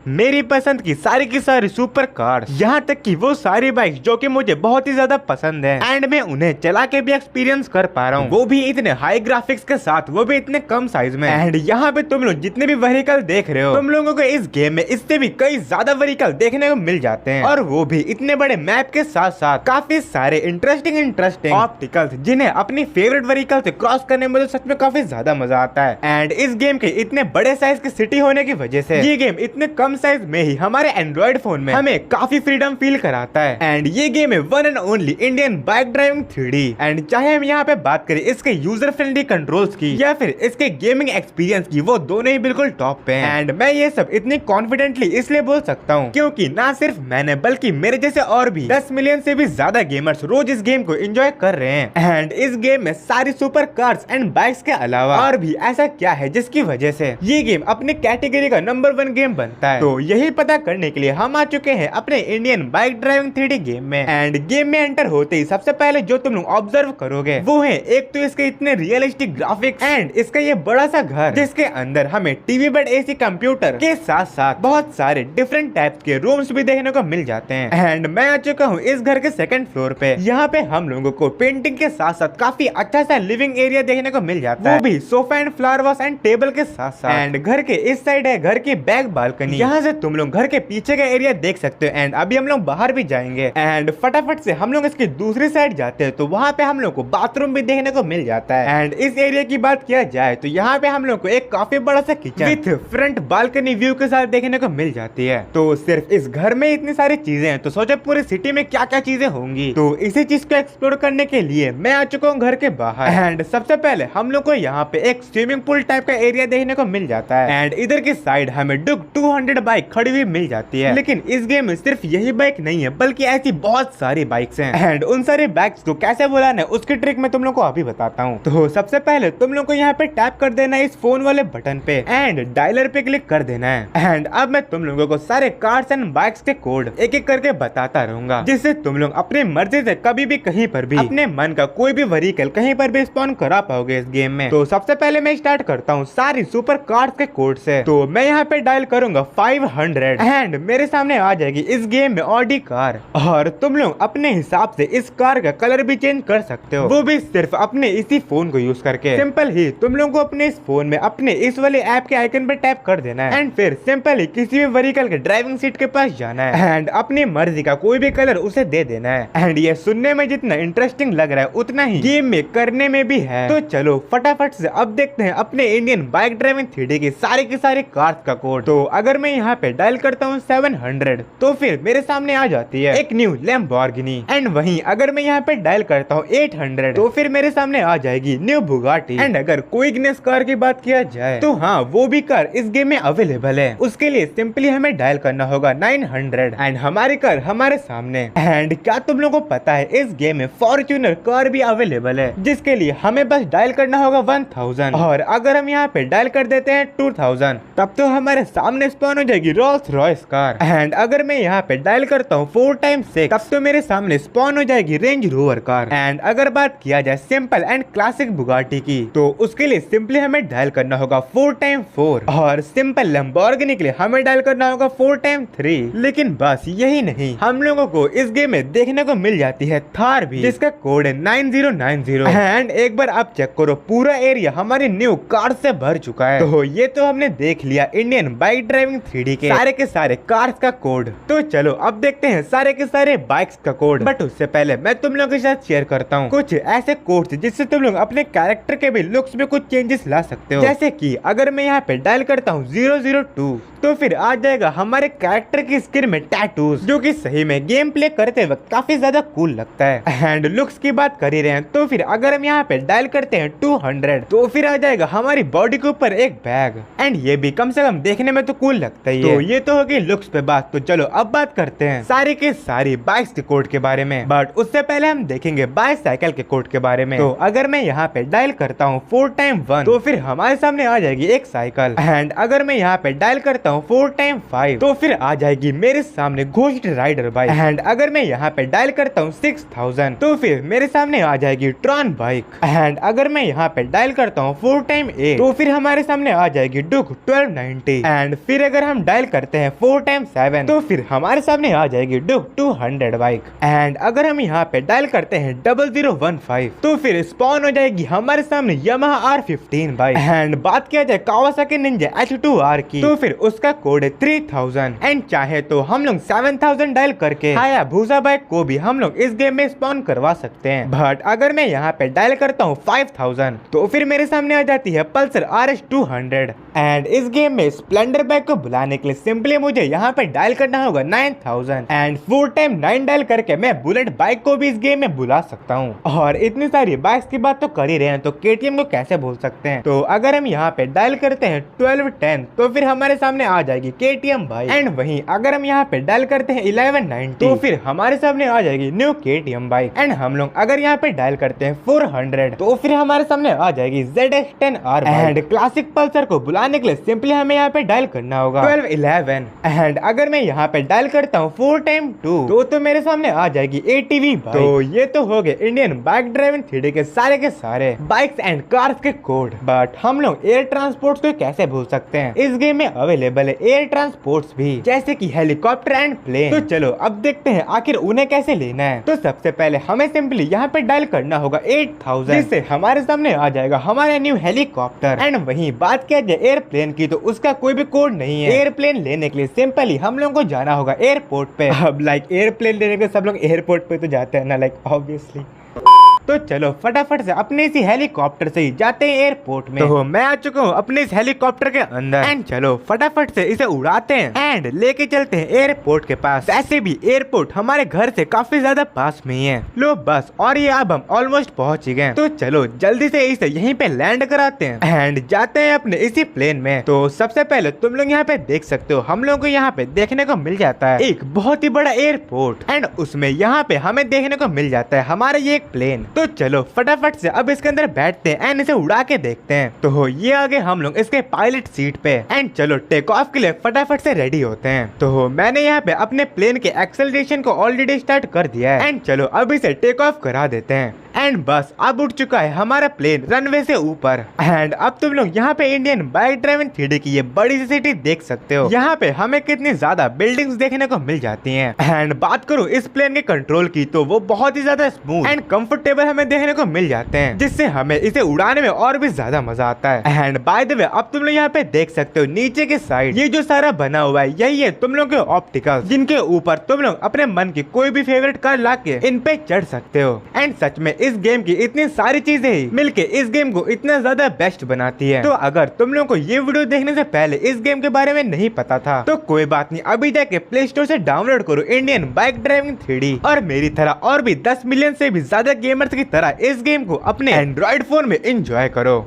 मेरी पसंद की सारी सुपर कार्स, यहाँ तक कि वो सारी बाइक्स जो कि मुझे बहुत ही ज्यादा पसंद है एंड मैं उन्हें चला के भी एक्सपीरियंस कर पा रहा हूँ, वो भी इतने हाई ग्राफिक्स के साथ, वो भी इतने कम साइज में। एंड यहाँ पे तुम लोग जितने भी व्हीकल देख रहे हो, तुम लोगों को इस गेम में इससे भी कई ज्यादा व्हीकल देखने को मिल जाते हैं, और वो भी इतने बड़े मैप के साथ साथ काफी सारे इंटरेस्टिंग ऑप्टिकल्स, जिन्हें अपनी फेवरेट व्हीकल से क्रॉस करने में तो सच में काफी ज्यादा मजा आता है। एंड इस गेम के इतने बड़े साइज की सिटी होने की वजह से ये गेम इतने कम साइज में ही हमारे एंड्रॉइड फोन में हमें काफी फ्रीडम फील कराता है। एंड ये गेम है one and only Indian bike driving 3D। And चाहे हम यहाँ पे बात करें इसके यूजर फ्रेंडली कंट्रोल्स की या फिर इसके गेमिंग एक्सपीरियंस की, वो दोनों ही बिल्कुल टॉप पे हैं। एंड मैं ये सब इतनी कॉन्फिडेंटली इसलिए बोल सकता हूँ क्योंकि ना सिर्फ मैंने बल्कि मेरे जैसे और भी 10 मिलियन से भी ज्यादा गेमर्स रोज इस गेम को एंजॉय कर रहे हैं। एंड इस गेम में सारी सुपर कार्स एंड बाइक्स के अलावा और भी ऐसा क्या है जिसकी वजह से ये गेम अपने कैटेगरी का नंबर 1 गेम बनता है, तो यही पता करने के लिए हम आ चुके हैं अपने Indian bike driving 3D game में। एंड गेम में एंटर होते ही सबसे पहले जो तुम लोग ऑब्जर्व करोगे वो है एक तो इसके इतने रियलिस्टिक ग्राफिक्स एंड इसका ये बड़ा सा घर जिसके अंदर हमें टीवी बेड एसी कंप्यूटर के साथ साथ बहुत सारे डिफरेंट टाइप्स के रूम्स भी देखने को मिल जाते हैं। एंड मैं आ चुका हूँ इस घर के सेकंड फ्लोर पे। यहाँ पे हम लोगों को पेंटिंग के साथ साथ काफी अच्छा सा लिविंग एरिया देखने को मिल जाता है, वो भी sofa and flower wash and table के साथ साथ। एंड घर के इस साइड है घर की बैक बालकनी, यहाँ से तुम लोग घर के पीछे का एरिया देख सकते हो। एंड अभी हम लोग बाहर भी जाएंगे एंड फटाफट से हम लोग इसकी दूसरी साइड जाते हैं, तो वहाँ पे हम लोग को बाथरूम भी देखने को मिल जाता है। एंड इस एरिया की बात किया जाए तो यहाँ पे हम लोग को एक काफी बड़ा सा kitchen with front balcony view के साथ देखने को मिल जाती है। तो सिर्फ इस घर में इतनी सारी चीजें हैं, तो सोचो पूरी सिटी में क्या क्या चीजें होंगी। तो इसी चीज को एक्सप्लोर करने के लिए मैं आ चुका हूँ घर के बाहर। एंड सबसे पहले हम लोग को यहाँ पे एक स्विमिंग पूल टाइप का एरिया देखने को मिल जाता है। एंड इधर की साइड हमें डुक 200 बाइक खड़ी हुई मिल जाती है। लेकिन इस गेम में सिर्फ यही बाइक नहीं है बल्कि ऐसी बहुत सारी बाइक्स हैं। एंड उन सारी बाइक्स को कैसे बुलाना है उसकी ट्रिक मैं तुम लोग को अभी बताता हूँ। तो सबसे पहले तुम लोग को यहाँ पे टैप कर देना है इस फोन वाले बटन पे एंड डायलर पे क्लिक कर देना है। एंड अब मैं तुम लोगों को सारे कार्स एंड बाइक्स के कोड एक एक करके बताता रहूंगा, जिससे तुम लोग अपनी मर्जी से कभी भी कहीं पर भी अपने मन का कोई भी व्हीकल कहीं पर भी स्पॉन करा पाओगे इस गेम में। तो सबसे पहले मैं स्टार्ट करता हूँ सारी सुपर कार्स के कोड से। तो मैं यहाँ पे डायल करूंगा 500 एंड मेरे सामने आ जाएगी इस गेम में ऑडी कार, और तुम लोग अपने हिसाब से इस कार का कलर भी चेंज कर सकते हो, वो भी सिर्फ अपने इसी फोन को यूज करके। सिंपल ही तुम लोग को अपने इस फोन में अपने इस वाले ऐप के आइकन पे टैप कर देना है एंड फिर सिंपल ही किसी भी व्हीकल के ड्राइविंग सीट के पास जाना है एंड अपनी मर्जी का कोई भी कलर उसे दे देना है। एंड ये सुनने में जितना इंटरेस्टिंग लग रहा है उतना ही गेम में करने में भी है। तो चलो फटाफट से अब देखते हैं अपने इंडियन बाइक ड्राइविंग 3D की सारी कार्स का कोड। तो अगर मैं यहाँ पे डायल करता हूँ 700 तो फिर मेरे सामने आ जाती है एक न्यू लैम्बोर्गिनी। एंड वहीं अगर मैं यहाँ पे डायल करता हूँ 800 तो फिर मेरे सामने आ जाएगी न्यू बुगाटी। एंड अगर कोई इग्निस कार की बात किया जाए तो हाँ, वो भी कार इस गेम में अवेलेबल है। उसके लिए सिंपली हमें डायल करना होगा 900 एंड हमारी कार हमारे सामने। एंड क्या तुम लोगों को पता है इस गेम में फॉर्च्यूनर कार भी अवेलेबल है, जिसके लिए हमें बस डायल करना होगा 1000। और अगर हम यहाँ पे डायल कर देते हैं 2000 तब तो हमारे सामने स्पॉन हो जाएगी रोल्स रॉयस कार। एंड अगर मैं यहाँ पे डायल करता हूँ 4x6 तब तो मेरे सामने स्पॉन हो जाएगी रेंज रोवर कार। एंड अगर बात किया जाए सिंपल एंड क्लासिक बुगाटी की तो उसके लिए सिंपली हमें डायल करना होगा 4x4 और सिंपल लैम्बोर्गिनी के लिए हमें डायल करना होगा 4x3। लेकिन बस यही नहीं, हम लोगों को इस गेम में देखने को मिल जाती है थार भी, जिसका कोड है 9090। एंड एक बार आप चेक करो पूरा एरिया हमारी न्यू कार से भर चुका है। तो ये तो हमने देख लिया इंडियन बाइक ड्राइविंग 3D के सारे कार्स का कोड। तो चलो अब देखते हैं सारे के सारे बाइक्स का कोड। बट उससे पहले मैं तुम लोगों के साथ शेयर करता हूँ कुछ ऐसे कोड्स जिससे तुम लोग अपने कैरेक्टर के भी लुक्स में कुछ चेंजेस ला सकते हो। जैसे कि अगर मैं यहाँ पे डायल करता हूँ 002 तो फिर आ जाएगा हमारे कैरेक्टर की स्किन में टैटूज, जो कि सही में गेम प्ले करते वक्त काफी ज्यादा कूल लगता है। एंड लुक्स की बात कर ही रहे हैं तो फिर अगर हम यहाँ पे डायल करते हैं 200 तो फिर आ जाएगा हमारी बॉडी के ऊपर एक बैग। एंड ये भी कम से कम देखने में तो कूल लगता ही है। तो ये तो होगी लुक्स पे बात। तो चलो अब बात करते हैं सारी के सारी बाइक्स के कोड के बारे में। बट उससे पहले हम देखेंगे बाइसाइकिल के कोड के बारे में। तो अगर मैं यहाँ पे डायल करता हूँ 4x1 तो फिर हमारे सामने आ जाएगी एक साइकिल। एंड अगर मैं यहाँ पे डायल करता हूँ हूँ 4x5 तो फिर आ जाएगी मेरे सामने घोस्ट राइडर बाइक। एंड अगर मैं यहाँ पे डायल करता हूँ 6000 तो फिर मेरे सामने आ जाएगी ट्रॉन बाइक। एंड अगर मैं यहाँ पे डायल करता हूँ 4x8 तो फिर हमारे सामने आ जाएगी डुक 1290। एंड फिर अगर हम डायल करते हैं 4x7 तो फिर हमारे सामने आ जाएगी डुक 200 बाइक। एंड अगर हम यहाँ पे डायल करते हैं 0015 तो फिर स्पॉन हो जाएगी हमारे सामने यामाहा R15 बाइक। एंड बात किया जाए कावासाकी निंजा H2R की तो फिर उसका कोड है 3000। एंड चाहे तो हम लोग 7000 डायल करके हायाबुसा बाइक को भी हम लोग इस गेम में स्पॉन करवा सकते हैं। बट अगर मैं यहाँ पे डायल करता हूँ 5000 तो फिर मेरे सामने आ जाती है पल्सर RS200। एंड इस गेम में स्प्लेंडर बाइक को बुलाने के लिए सिंपली मुझे यहाँ पे डायल करना होगा 9000। एंड 4x9 डायल करके मैं बुलेट बाइक को भी इस गेम में बुला सकता हूँ। और इतनी सारी बाइक्स की बात तो कर ही रहे हैं तो KTM को कैसे भूल सकते हैं। तो अगर हम यहाँ पे डायल करते हैं 1210 तो फिर हमारे सामने आ जाएगी KTM बाइक। एंड वहीं अगर हम यहाँ पे डायल करते हैं 1190 तो फिर हमारे सामने आ जाएगी न्यू KTM बाइक। एंड हम लोग अगर यहाँ पे डायल करते हैं 400 तो फिर हमारे सामने आ जाएगी ZX10R। एंड क्लासिक पल्सर को बुलाने के लिए सिंपली हमें यहाँ पे डायल करना होगा 1211। एंड अगर मैं यहाँ पे डायल करता हूँ 4x2 तो मेरे सामने आ जाएगी ATV बाइक। तो ये तो हो गए इंडियन बाइक ड्राइविंग 3D के सारे बाइक्स एंड कार्स के कोड। बट हम लोग एयर ट्रांसपोर्ट्स को कैसे भूल सकते हैं। इस गेम में अवेलेबल है एयर ट्रांसपोर्ट्स भी जैसे कि हेलीकॉप्टर एंड प्लेन। तो चलो अब देखते हैं आखिर उन्हें कैसे लेना है। तो सबसे पहले हमें सिंपली यहाँ पे डायल करना होगा 8000 जिससे हमारे सामने आ जाएगा हमारा न्यू हेलीकॉप्टर। एंड वहीं बात किया जाए एयरप्लेन की तो उसका कोई भी कोड नहीं है। एयरप्लेन लेने के लिए सिंपली हम लोग को जाना होगा एयरपोर्ट पे। अब लाइक एयरप्लेन लेने के सब लोग एयरपोर्ट पे तो जाते हैं ना लाइक ऑब्वियसली। तो चलो फटाफट से अपने इसी हेलीकॉप्टर से ही जाते हैं एयरपोर्ट में। तो मैं आ चुका हूँ अपने इस हेलीकॉप्टर के अंदर। एंड चलो फटाफट से इसे उड़ाते हैं एंड लेके चलते हैं एयरपोर्ट के पास। वैसे भी एयरपोर्ट हमारे घर से काफी ज्यादा पास में ही है। लो बस और ये अब हम ऑलमोस्ट पहुंच ही गए। तो चलो जल्दी से इसे यहीं पे लैंड कराते हैं एंड जाते हैं अपने इसी प्लेन में। तो सबसे पहले तुम लोग यहाँ पे देख सकते हो हम लोग को यहाँ पे देखने को मिल जाता है एक बहुत ही बड़ा एयरपोर्ट। एंड उसमें यहाँ पे हमें देखने को मिल जाता है हमारा ये एक प्लेन। तो चलो फटाफट से अब इसके अंदर बैठते हैं एंड इसे उड़ा के देखते हैं। तो ये आगे हम लोग इसके पायलट सीट पे। एंड चलो टेक ऑफ के लिए फटाफट से रेडी होते हैं। तो मैंने यहाँ पे अपने प्लेन के एक्सेलरेशन को ऑलरेडी स्टार्ट कर दिया है। एंड चलो अब इसे टेक ऑफ करा देते हैं। एंड बस अब उठ चुका है हमारा प्लेन रनवे से ऊपर। एंड अब तुम लोग यहाँ पे इंडियन बाइक ड्राइविंग 3D की ये बड़ी सी सिटी देख सकते हो। यहाँ पे हमें कितनी ज्यादा बिल्डिंग्स देखने को मिल जाती हैं। एंड बात करूँ इस प्लेन के कंट्रोल की तो वो बहुत ही ज्यादा स्मूथ एंड कंफर्टेबल हमें देखने को मिल जाते हैं जिससे हमें इसे उड़ाने में और भी ज्यादा मजा आता है। एंड बाय द वे अब तुम लोग यहाँ पे देख सकते हो नीचे के साइड ये जो सारा बना हुआ है यही है तुम लोग के ऑप्टिकल जिनके ऊपर तुम लोग अपने मन की कोई भी फेवरेट कार लाके इन पे चढ़ सकते हो। एंड सच में इस गेम की इतनी सारी चीजें ही मिलके इस गेम को इतना ज्यादा बेस्ट बनाती है। तो अगर तुम लोगों को ये वीडियो देखने से पहले इस गेम के बारे में नहीं पता था तो कोई बात नहीं, अभी जाके प्ले स्टोर से डाउनलोड करो इंडियन बाइक ड्राइविंग 3D और मेरी तरह और भी 10 मिलियन से भी ज्यादा गेमर्स की तरह इस गेम को अपने एंड्रॉइड फोन में एंजॉय करो।